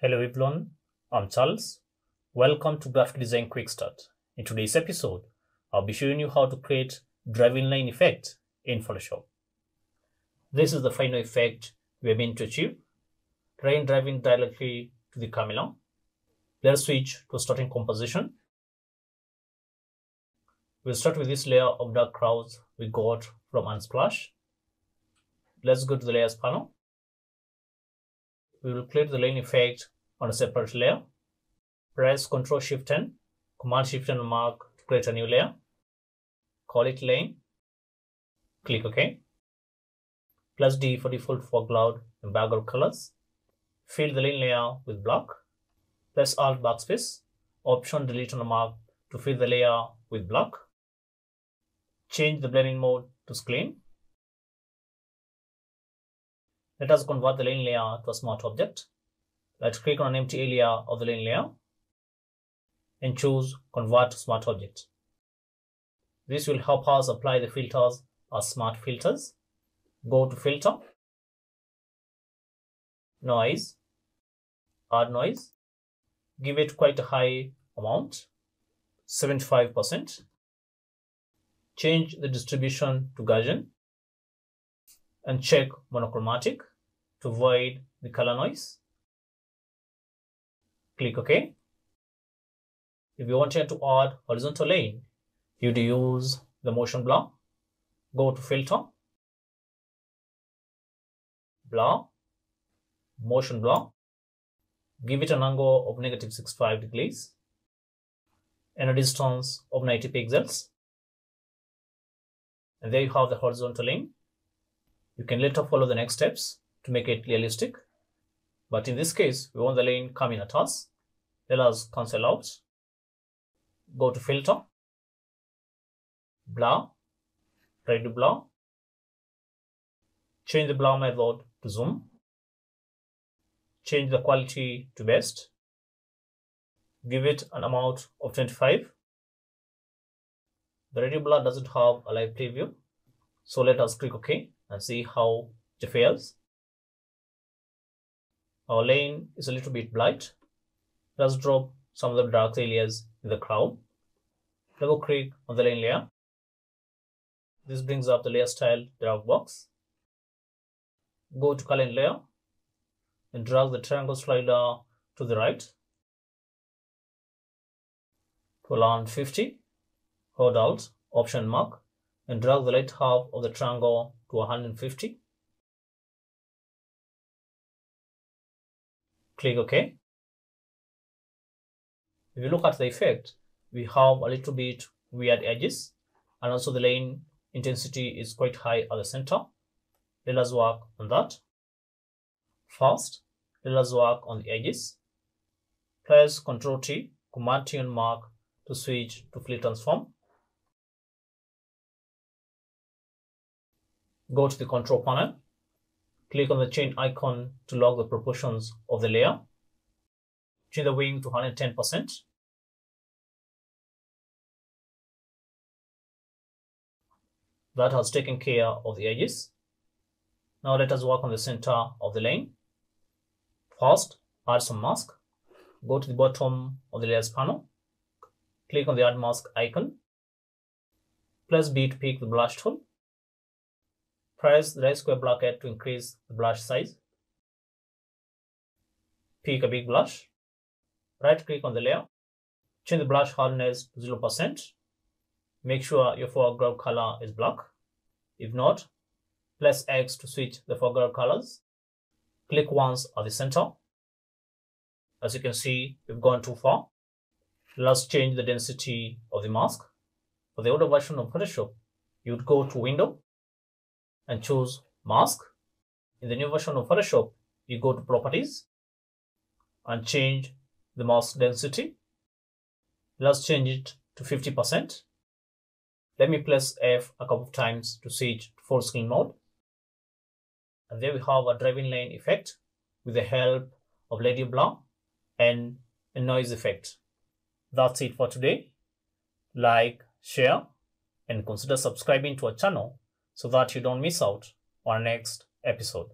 Hello everyone, I'm Charles. Welcome to Graphic Design Quick Start. In today's episode, I'll be showing you how to create driving line effect in Photoshop. This is the final effect we are meant to achieve. Line driving directly to the camera. Let's switch to starting composition. We'll start with this layer of dark clouds we got from Unsplash. Let's go to the layers panel. We will create the line effect on a separate layer. Press Ctrl+Shift+N, Command+Shift+N mark to create a new layer. Call it line. Click OK. +D for default foreground and background colors. Fill the line layer with black. Press Alt backspace. Option Delete on the mark to fill the layer with black. Change the blending mode to clean. Let us convert the line layer to a smart object. Let's click on an empty area of the line layer and choose Convert to Smart Object. This will help us apply the filters as smart filters. Go to Filter, Noise, Add Noise. Give it quite a high amount, 75%. Change the distribution to Gaussian and check monochromatic to avoid the color noise. Click OK. If you wanted to add horizontal line, you'd use the motion blur. Go to Filter, Blur, Motion Blur. Give it an angle of -65 degrees and a distance of 90 pixels. And there you have the horizontal line. You can later follow the next steps to make it realistic. But in this case, we want the line coming at us. Let us cancel out. Go to Filter, Blur, try to blur. Change the blur method to zoom. Change the quality to best. Give it an amount of 25. The radial blur doesn't have a live preview. So let us click OK and see how it fares. Our line is a little bit bright. Let's drop some of the dark areas in the crowd. Double click on the line layer. This brings up the layer style dialog box. Go to color layer and drag the triangle slider to the right to around 50. Hold Alt, Option mark, and drag the right half of the triangle to 150. Click OK. If you look at the effect, we have a little bit weird edges, and also the line intensity is quite high at the center. Let us work on that. First, let us work on the edges. Press Ctrl+T, Command+T on mark to switch to Flip Transform. Go to the Control panel. Click on the chain icon to lock the proportions of the layer. Change the wing to 110%. That has taken care of the edges. Now let us work on the center of the line. First, add some mask. Go to the bottom of the layers panel. Click on the Add Mask icon. Press B to pick the brush tool. Press the right square bracket to increase the brush size. Pick a big brush. Right click on the layer. Change the brush hardness to 0%. Make sure your foreground color is black. If not, press X to switch the foreground colors. Click once at the center. As you can see, we've gone too far. Let's change the density of the mask. For the older version of Photoshop, you'd go to Window and choose Mask. In the new version of Photoshop, you go to Properties and change the mask density. Let's change it to 50%. Let me press F a couple of times to switch to full screen mode. And there we have a driving line effect with the help of radial blur and a noise effect. That's it for today. Like, share, and consider subscribing to our channel so that you don't miss out on our next episode.